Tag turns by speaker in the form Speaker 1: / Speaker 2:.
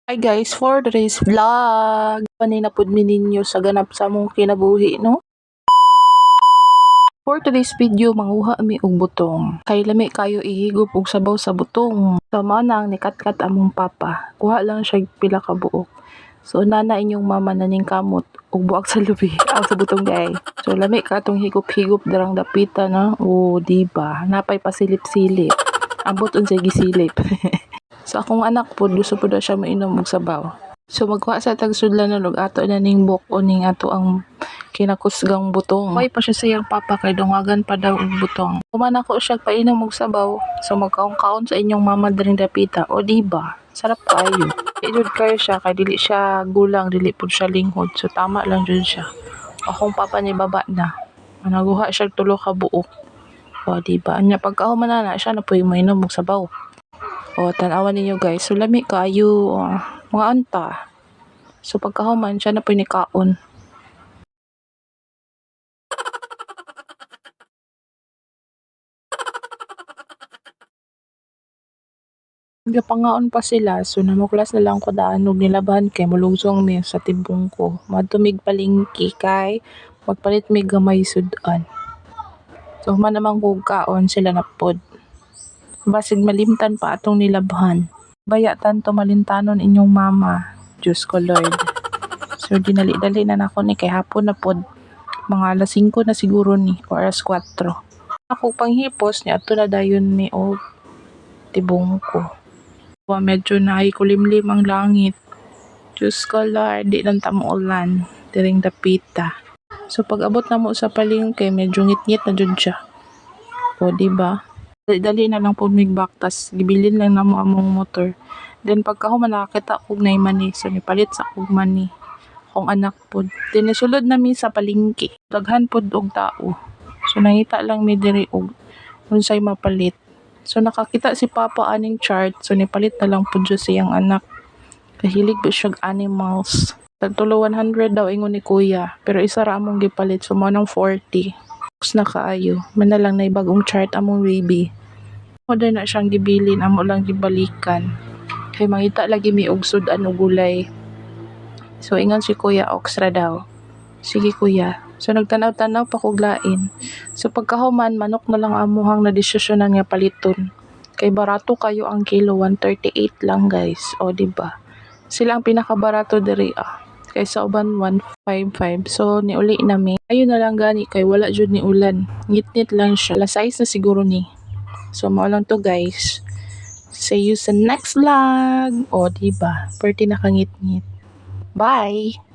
Speaker 1: Hi guys, for today's vlog, panina pud mi ninyo sa ganap sa among kinabuhi, no? For today's video, manguha mi og butong. Kay lami kayo ihigop og sabaw sa butong. So mao nang nikatkat among papa. Kuha lang siya pila ka buok. So nana inyong mama naning kamot og buak sa lubi ang sa butong day. So lami ka tong higop-higop darang dapita na. O diba, napay pasilip-silip. Ambot unsay gisilip. So akong anak po, gusto po daw siya mainom og sabaw. So magkuha sa tagsudlan na log ato na ning buk o ning ato ang kinakusgang butong. May pa siya sayang papa kay dungagan pa daw og butong. Kuman ako siya painom og sabaw. So magkaon-kaon sa inyong mama diring dapita. O diba? Sarap kayo. Idud kayo siya kay dili siya gulang, dili pud siya linghod. So tama lang jud siya. Akong papa ni baba na. Naguha siya tulo ka buok. O diba? Anya pagkahuman na siya na po mainom og sabaw. O, tanawan ninyo guys. So, lami kayo. Mga anta. So, pagkahuman, siya na po nikaon. Pangaon pa sila. So, namuklas na lang ko daan og nilabahan kay mulungsong mi sa tibong ko. Matumig palingki kay magpalit mi gamay sudan. So, human namang kog kaon sila na pod. Basig malimtan pa atong nilabahan. Baya tanto malintanon inyong mama. Diyos ko Lord. So dinali-dali na nako ni kay hapon na pod. Mga alas 5 na siguro ni o alas 4. Ako panghipos ni ato na dayon mi og tibong ko. Medyo na ay kulimlim ang langit. Diyos ko Lord, di lang tamo ulan. Diring dapita. So pag abot na mo sa palengke, medyo ngit-ngit na jud siya. O diba? Dali na lang po migbaktas. Gibilin lang na mo among motor. Then pagkahuman nakakita kog nay mani. So nipalit sa kog mani. Akong anak pod. Then nasulod na mi sa palengke. Daghan pod og tao. So nangita lang mi diri og unsay mapalit. So nakakita si Papa aning chart. So nipalit na lang pod siyang anak. Kahilig ba siya animals. Tagtulo 100 daw ingon ni Kuya. Pero isa ra among gipalit. So manang 40. Na kaayo. Man na lang na bagong chart among baby. Mo na siyang gibilin, amo lang gibalikan. Kay mangita lagi mi og sudan og gulay. So ingon si Kuya oxra daw. Sige Kuya. So nagtanaw-tanaw pa kog lain. So pagkahuman manok na lang amuhang na desisyonan nga paliton. Kay barato kayo ang kilo 138 lang guys. O diba? Sila ang pinakabarato diri kaysa uban 155. So niuli na mi. Ayun na lang gani kay wala jud ni ulan. Ngit-ngit lang siya. Alas 6 na siguro ni. So mao lang to guys. See you sa next vlog. O diba? Perti nakangit-ngit. Bye!